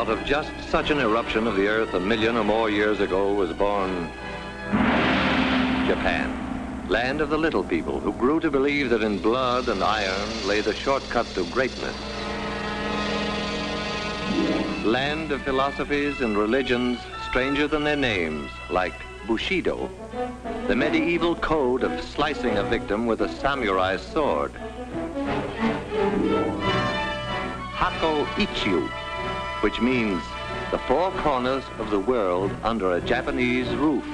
Out of just such an eruption of the earth a million or more years ago was born Japan, land of the little people who grew to believe that in blood and iron lay the shortcut to greatness. Land of philosophies and religions stranger than their names, like Bushido, the medieval code of slicing a victim with a samurai sword. Hako Ichiu, which means the four corners of the world under a Japanese roof.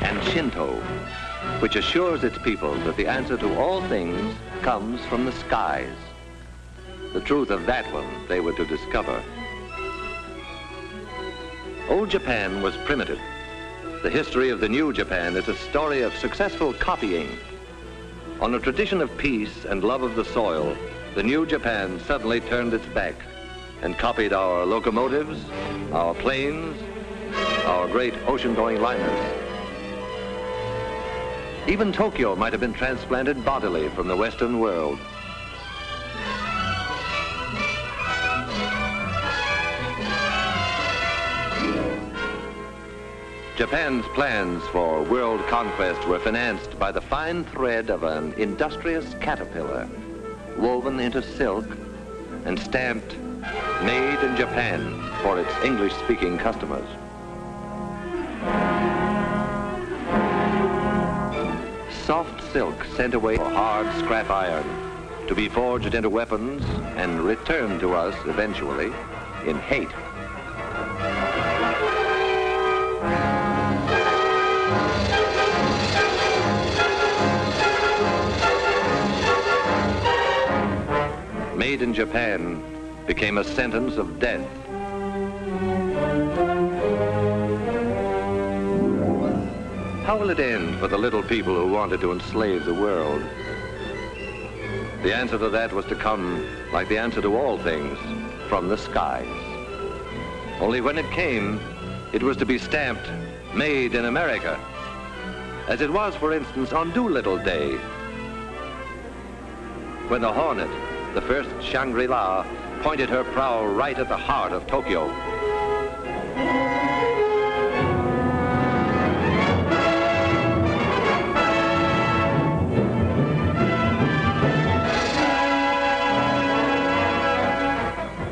And Shinto, which assures its people that the answer to all things comes from the skies. The truth of that one they were to discover. Old Japan was primitive. The history of the new Japan is a story of successful copying. On a tradition of peace and love of the soil, the new Japan suddenly turned its back and copied our locomotives, our planes, our great ocean-going liners. Even Tokyo might have been transplanted bodily from the Western world. Japan's plans for world conquest were financed by the fine thread of an industrious caterpillar, woven into silk and stamped "Made in Japan" for its English-speaking customers. Soft silk sent away for hard scrap iron to be forged into weapons and returned to us eventually in hate. Made in Japan became a sentence of death. How will it end for the little people who wanted to enslave the world? The answer to that was to come, like the answer to all things, from the skies. Only when it came, it was to be stamped, "Made in America," as it was, for instance, on Doolittle Day, when the Hornet, the first Shangri-La, pointed her prow right at the heart of Tokyo.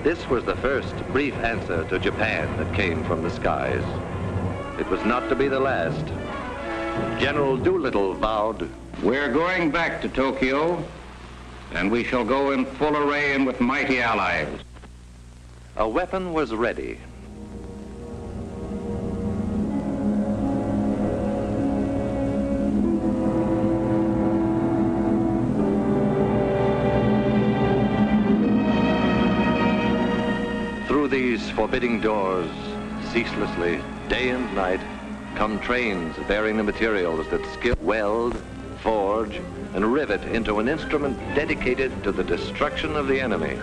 This was the first brief answer to Japan that came from the skies. It was not to be the last. General Doolittle vowed, "We're going back to Tokyo, and we shall go in full array and with mighty allies." A weapon was ready. Through these forbidding doors, ceaselessly, day and night, come trains bearing the materials that skill weld, forge, and rivet into an instrument dedicated to the destruction of the enemy.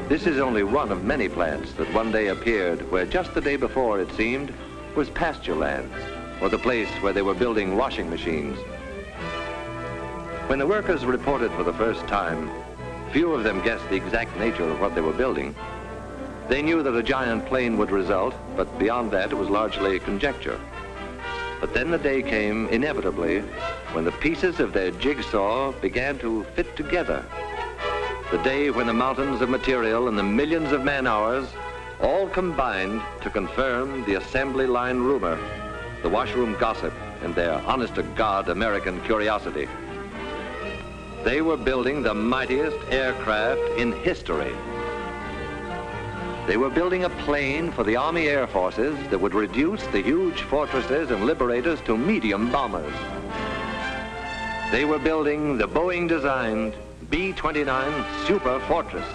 This is only one of many plants that one day appeared where just the day before, it seemed, was pasture lands, or the place where they were building washing machines. When the workers reported for the first time, few of them guessed the exact nature of what they were building. They knew that a giant plane would result, but beyond that it was largely conjecture. But then the day came, inevitably, when the pieces of their jigsaw began to fit together. The day when the mountains of material and the millions of man-hours all combined to confirm the assembly line rumor, the washroom gossip, and their honest-to-God American curiosity. They were building the mightiest aircraft in history. They were building a plane for the Army Air Forces that would reduce the huge fortresses and liberators to medium bombers. They were building the Boeing-designed B-29 Superfortress.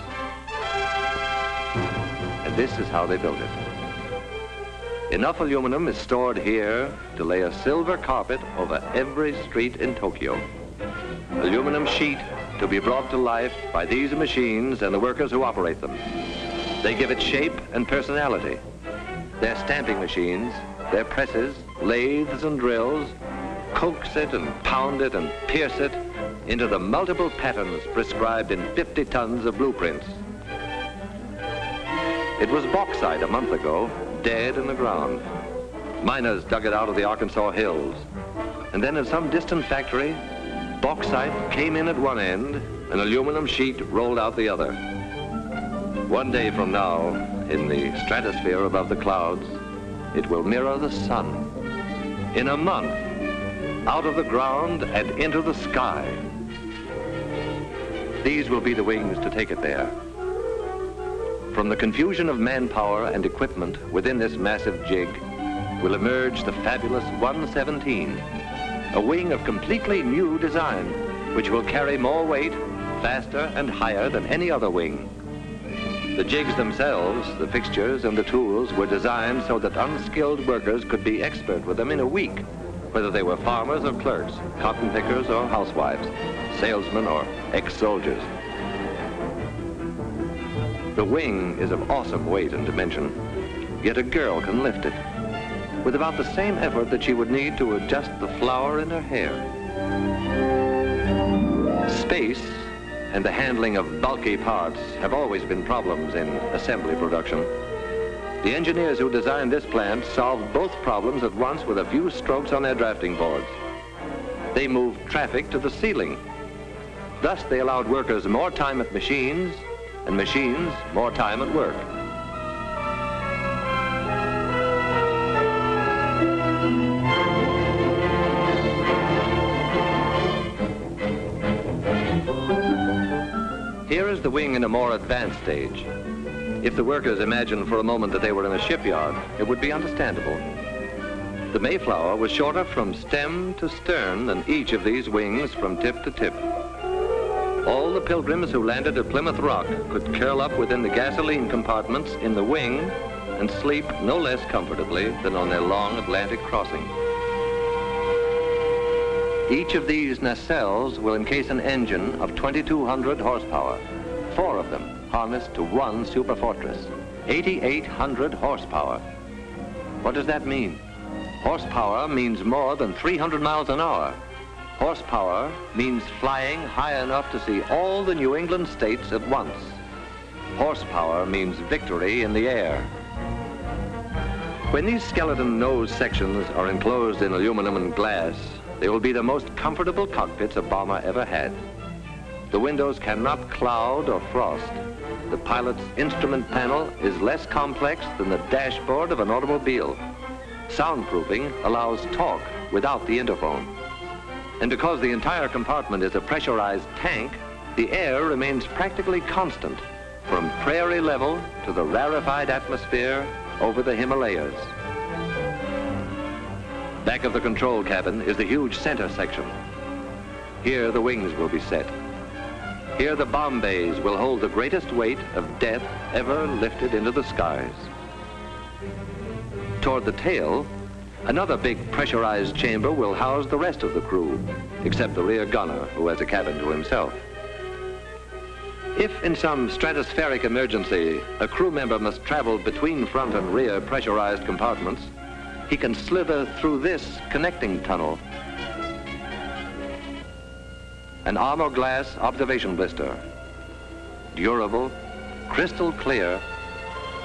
And this is how they built it. Enough aluminum is stored here to lay a silver carpet over every street in Tokyo. Aluminum sheet to be brought to life by these machines and the workers who operate them. They give it shape and personality. Their stamping machines, their presses, lathes and drills, coax it and pound it and pierce it into the multiple patterns prescribed in 50 tons of blueprints. It was bauxite a month ago, dead in the ground. Miners dug it out of the Arkansas hills. And then in some distant factory, bauxite came in at one end, an aluminum sheet rolled out the other. One day from now, in the stratosphere above the clouds, it will mirror the sun. In a month, out of the ground and into the sky. These will be the wings to take it there. From the confusion of manpower and equipment within this massive jig will emerge the fabulous 117, a wing of completely new design, which will carry more weight, faster and higher than any other wing. The jigs themselves, the fixtures and the tools were designed so that unskilled workers could be expert with them in a week, whether they were farmers or clerks, cotton pickers or housewives, salesmen or ex-soldiers. The wing is of awesome weight and dimension, yet a girl can lift it with about the same effort that she would need to adjust the flower in her hair. Space and the handling of bulky parts have always been problems in assembly production. The engineers who designed this plant solved both problems at once with a few strokes on their drafting boards. They moved traffic to the ceiling. Thus, they allowed workers more time at machines, and machines more time at work. Here is the wing in a more advanced stage. If the workers imagined for a moment that they were in a shipyard, it would be understandable. The Mayflower was shorter from stem to stern than each of these wings from tip to tip. All the pilgrims who landed at Plymouth Rock could curl up within the gasoline compartments in the wing and sleep no less comfortably than on their long Atlantic crossing. Each of these nacelles will encase an engine of 2,200 horsepower, 4 of them harnessed to one Superfortress, 8,800 horsepower. What does that mean? Horsepower means more than 300 miles an hour. Horsepower means flying high enough to see all the New England states at once. Horsepower means victory in the air. When these skeleton nose sections are enclosed in aluminum and glass, they will be the most comfortable cockpits a bomber ever had. The windows cannot cloud or frost. The pilot's instrument panel is less complex than the dashboard of an automobile. Soundproofing allows talk without the interphone. And because the entire compartment is a pressurized tank, the air remains practically constant from prairie level to the rarefied atmosphere over the Himalayas. Back of the control cabin is the huge center section. Here the wings will be set. Here the bomb bays will hold the greatest weight of death ever lifted into the skies. Toward the tail, another big pressurized chamber will house the rest of the crew, except the rear gunner, who has a cabin to himself. If in some stratospheric emergency, a crew member must travel between front and rear pressurized compartments, he can slither through this connecting tunnel. An armor glass observation blister. Durable, crystal clear,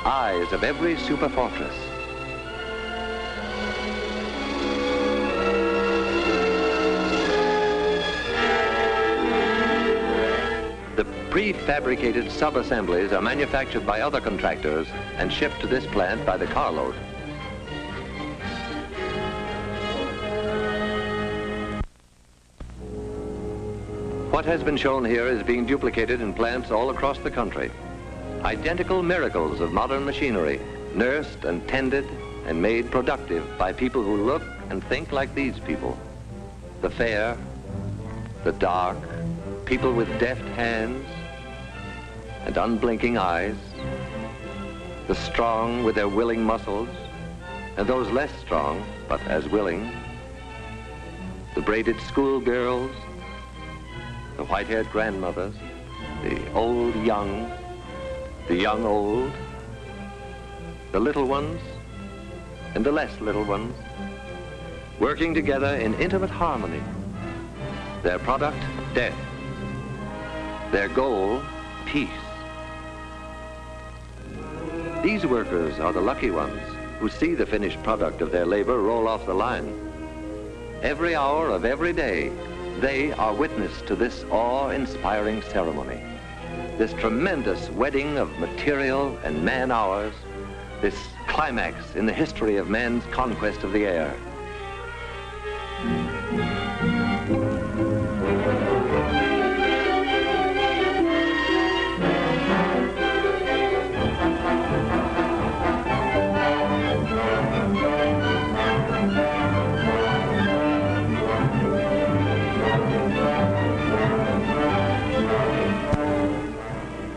eyes of every Superfortress. The prefabricated sub-assemblies are manufactured by other contractors and shipped to this plant by the carload. What has been shown here is being duplicated in plants all across the country. Identical miracles of modern machinery, nursed and tended and made productive by people who look and think like these people. The fair, the dark, people with deft hands and unblinking eyes, the strong with their willing muscles, and those less strong but as willing, the braided schoolgirls, the white-haired grandmothers, the old young, the young old, the little ones and the less little ones, working together in intimate harmony. Their product, death. Their goal, peace. These workers are the lucky ones who see the finished product of their labor roll off the line. Every hour of every day, they are witness to this awe-inspiring ceremony, this tremendous wedding of material and man-hours, this climax in the history of man's conquest of the air.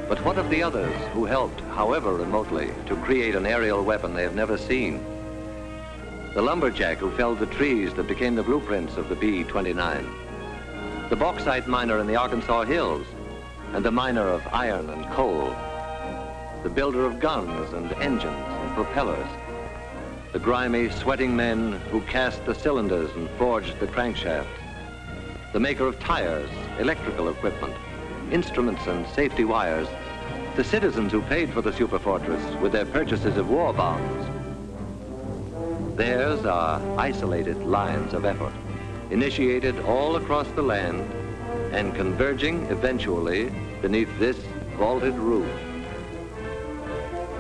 But what of the others who helped, however remotely, to create an aerial weapon they have never seen? The lumberjack who felled the trees that became the blueprints of the B-29. The bauxite miner in the Arkansas hills, and the miner of iron and coal. The builder of guns and engines and propellers. The grimy, sweating men who cast the cylinders and forged the crankshaft. The maker of tires, electrical equipment, instruments and safety wires, the citizens who paid for the Superfortress with their purchases of war bonds. Theirs are isolated lines of effort, initiated all across the land and converging eventually beneath this vaulted roof.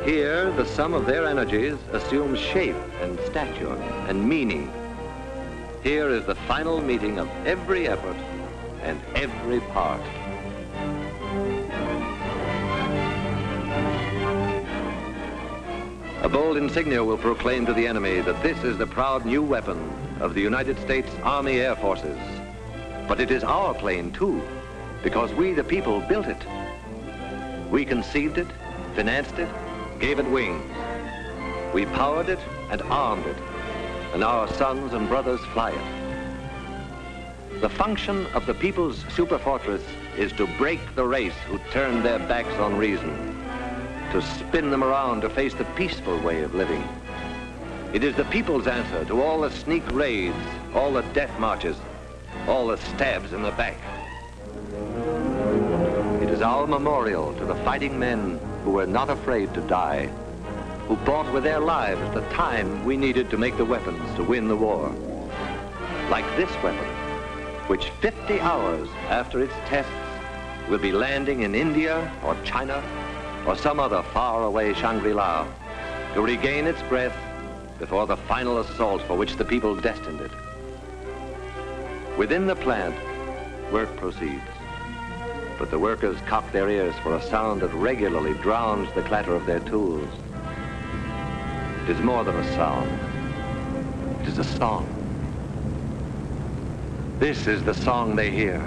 Here, the sum of their energies assumes shape and stature and meaning. Here is the final meeting of every effort and every part. A bold insignia will proclaim to the enemy that this is the proud new weapon of the United States Army Air Forces. But it is our plane too, because we the people built it. We conceived it, financed it, gave it wings. We powered it and armed it, and our sons and brothers fly it. The function of the people's Superfortress is to break the race who turned their backs on reason, to spin them around to face the peaceful way of living. It is the people's answer to all the sneak raids, all the death marches, all the stabs in the back. It is our memorial to the fighting men who were not afraid to die, who bought with their lives the time we needed to make the weapons to win the war. Like this weapon, which 50 hours after its tests will be landing in India or China or some other faraway Shangri-La to regain its breath before the final assault for which the people destined it. Within the plant, work proceeds, but the workers cock their ears for a sound that regularly drowns the clatter of their tools. It is more than a sound. It is a song. This is the song they hear.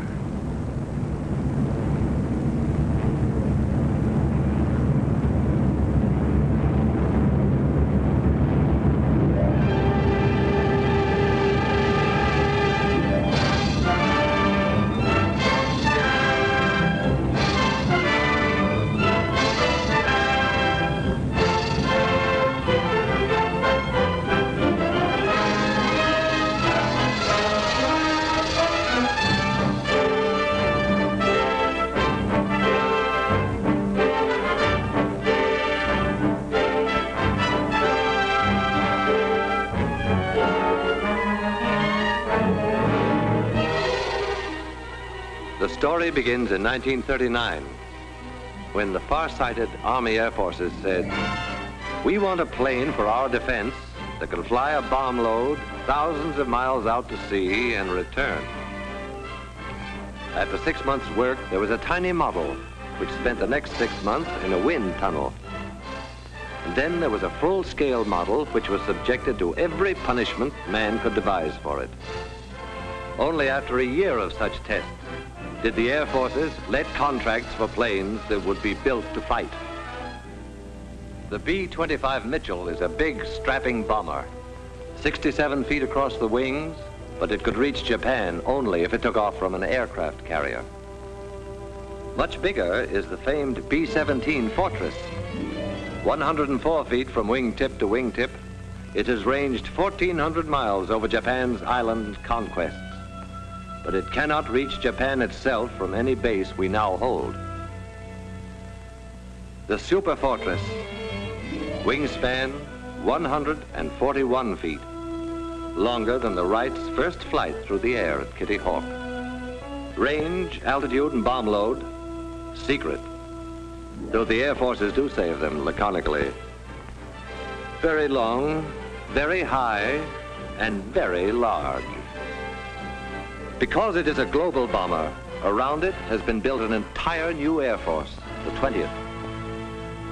The story begins in 1939, when the far-sighted Army Air Forces said, "We want a plane for our defense that can fly a bomb load thousands of miles out to sea and return." After 6 months' work, there was a tiny model which spent the next 6 months in a wind tunnel. And then there was a full-scale model which was subjected to every punishment man could devise for it. Only after a year of such tests did the Air Forces let contracts for planes that would be built to fight. The B-25 Mitchell is a big, strapping bomber, 67 feet across the wings, but it could reach Japan only if it took off from an aircraft carrier. Much bigger is the famed B-29 Fortress. 104 feet from wingtip to wingtip, it has ranged 1,400 miles over Japan's island conquests. but it cannot reach Japan itself from any base we now hold. The Superfortress, wingspan 141 feet, longer than the Wright's first flight through the air at Kitty Hawk. Range, altitude, and bomb load, secret, though the Air Forces do save them laconically. Very long, very high, and very large. Because it is a global bomber, around it has been built an entire new Air Force, the 20th.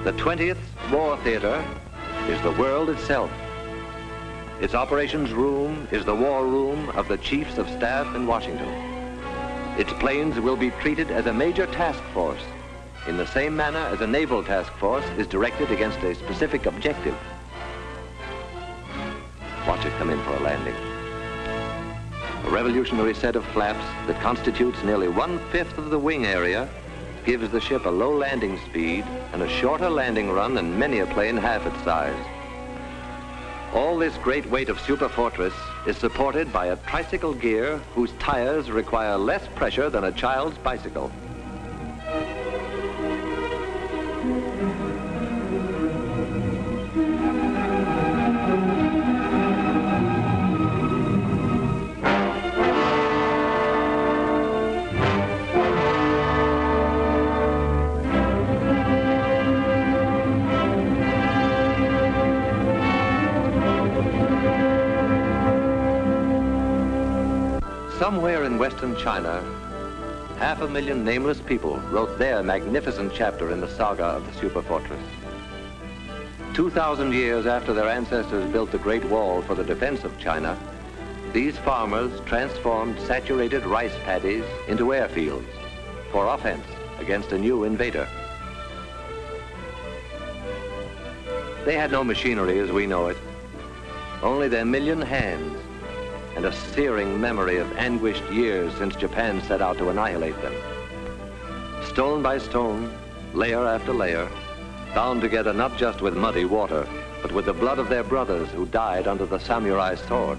The 20th War Theater is the world itself. Its operations room is the war room of the Chiefs of Staff in Washington. Its planes will be treated as a major task force, in the same manner as a naval task force is directed against a specific objective. Watch it come in for a landing. A revolutionary set of flaps that constitutes nearly 1/5 of the wing area gives the ship a low landing speed and a shorter landing run than many a plane half its size. All this great weight of Superfortress is supported by a tricycle gear whose tires require less pressure than a child's bicycle. Somewhere in Western China, 500,000 nameless people wrote their magnificent chapter in the saga of the Superfortress. 2,000 years after their ancestors built the Great Wall for the defense of China, these farmers transformed saturated rice paddies into airfields for offense against a new invader. They had no machinery as we know it, only their million hands and a searing memory of anguished years since Japan set out to annihilate them. Stone by stone, layer after layer, bound together not just with muddy water, but with the blood of their brothers who died under the samurai's sword.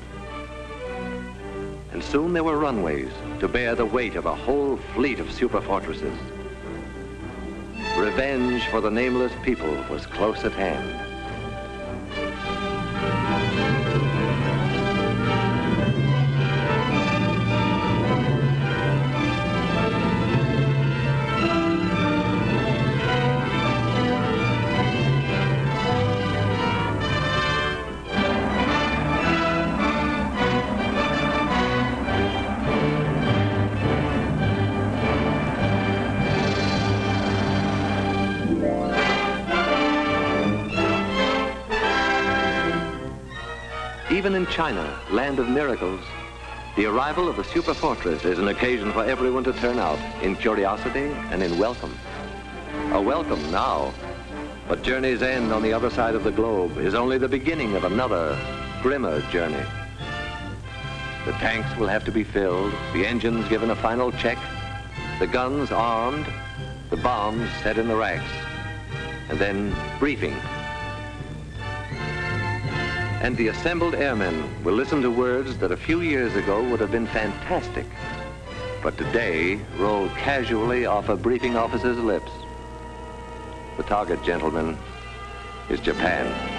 And soon there were runways to bear the weight of a whole fleet of superfortresses. Revenge for the nameless people was close at hand. Even in China, land of miracles, the arrival of the Superfortress is an occasion for everyone to turn out in curiosity and in welcome. A welcome now, but journey's end on the other side of the globe is only the beginning of another, grimmer journey. The tanks will have to be filled, the engines given a final check, the guns armed, the bombs set in the racks, and then briefing. And the assembled airmen will listen to words that a few years ago would have been fantastic, but today roll casually off a briefing officer's lips. The target, gentlemen, is Japan.